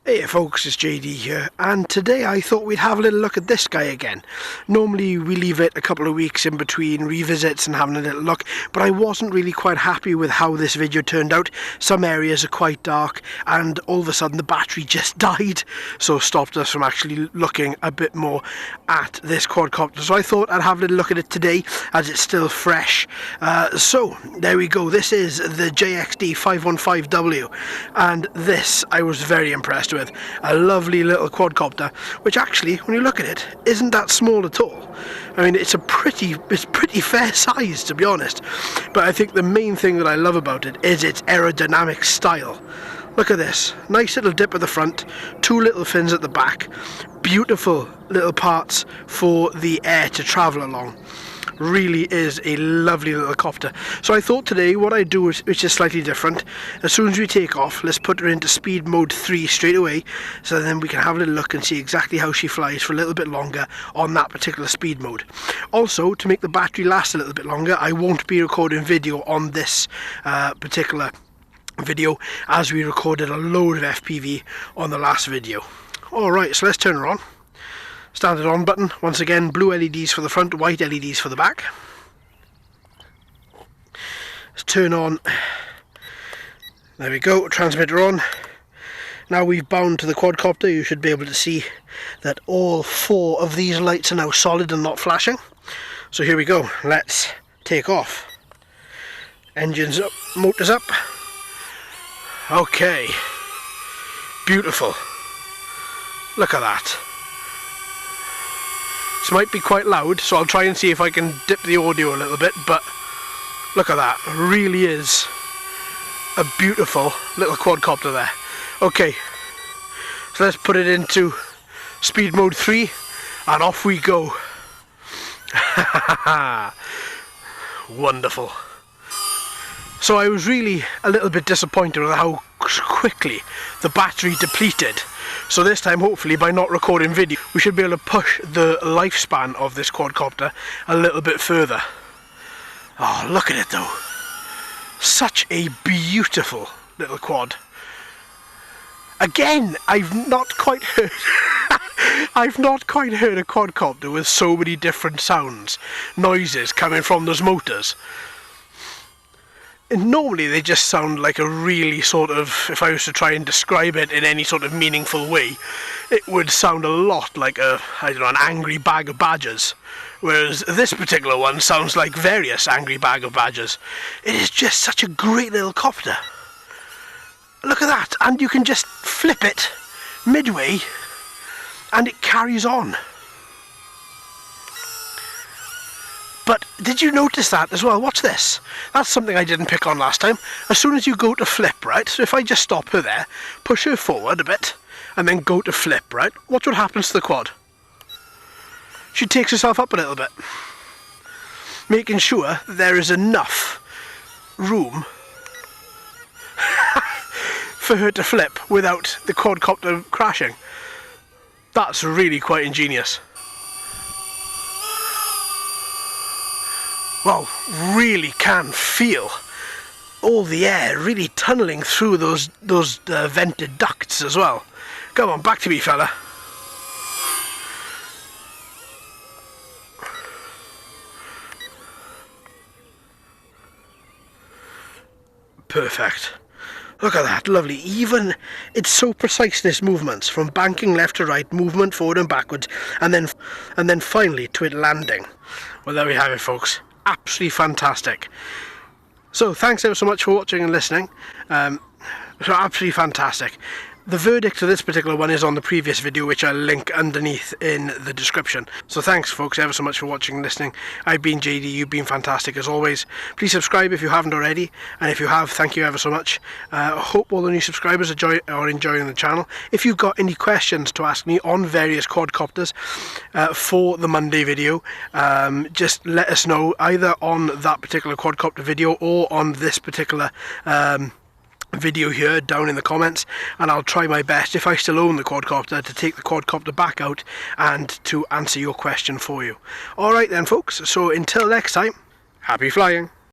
Hey folks, it's JD here, and today I thought we'd have a little look at this guy again. Normally we leave it a couple of weeks in between revisits and having a little look, but I wasn't really quite happy with how this video turned out. Some areas are quite dark, and all of a sudden the battery just died, so stopped us from actually looking a bit more at this quadcopter. So I thought I'd have a little look at it today, as it's still fresh. So there we go, this is the JXD 515W, and this I was very impressed with. A lovely little quadcopter, which actually, when you look at it, isn't that small at all. I mean, it's pretty fair size, to be honest. But I think the main thing that I love about it is its aerodynamic style. Look at this, nice little dip at the front, two little fins at the back, beautiful little parts for the air to travel along. Really is a lovely little copter. So I thought today what I'd do which is slightly different. As soon as we take off, let's put her into speed mode 3 straight away, so then we can have a little look and see exactly how she flies for a little bit longer on that particular speed mode. Also, to make the battery last a little bit longer, I won't be recording video on this particular video, as we recorded a load of FPV on the last video. Alright, so let's turn her on. Standard on button, once again blue LEDs for the front, white LEDs for the back. Let's turn on, there we go, transmitter on. Now we've bound to the quadcopter, you should be able to see that all 4 of these lights are now solid and not flashing. So here we go, let's take off. Engines up, motors up. Okay, beautiful, look at that. This might be quite loud, so I'll try and see if I can dip the audio a little bit, but look at that, really is a beautiful little quadcopter there. Okay, so let's put it into speed mode 3 and off we go. Wonderful. So I was really a little bit disappointed with how quickly the battery depleted. So this time, hopefully, by not recording video, we should be able to push the lifespan of this quadcopter a little bit further. Oh, look at it though. Such a beautiful little quad. Again, I've not quite heard I've not quite heard a quadcopter with so many different noises coming from those motors. And normally they just sound like a really sort of, if I was to try and describe it in any sort of meaningful way, it would sound a lot like an angry bag of badgers. Whereas this particular one sounds like various angry bag of badgers. It is just such a great little copter. Look at that, and you can just flip it midway and it carries on. But did you notice that as well? Watch this. That's something I didn't pick on last time. As soon as you go to flip, right? So if I just stop her there, push her forward a bit, and then go to flip, right? Watch what happens to the quad. She takes herself up a little bit, making sure there is enough room for her to flip without the quadcopter crashing. That's really quite ingenious. Well, really can feel all the air really tunnelling through those vented ducts as well. Come on, back to me, fella. Perfect. Look at that, lovely. Even it's so precise, this movements from banking left to right, movement forward and backwards, and then finally to it landing. Well, there we have it, folks. Absolutely fantastic. So thanks ever so much for watching and listening. So absolutely fantastic. The verdict of this particular one is on the previous video, which I'll link underneath in the description. So thanks folks ever so much for watching and listening. I've been JD, you've been fantastic as always. Please subscribe if you haven't already, and if you have, thank you ever so much. I hope all the new subscribers are enjoying the channel. If you've got any questions to ask me on various quadcopters for the Monday video, just let us know, either on that particular quadcopter video or on this particular video here down in the comments, and I'll try my best, if I still own the quadcopter, to take the quadcopter back out and to answer your question for you. Alright then folks, so until next time, happy flying.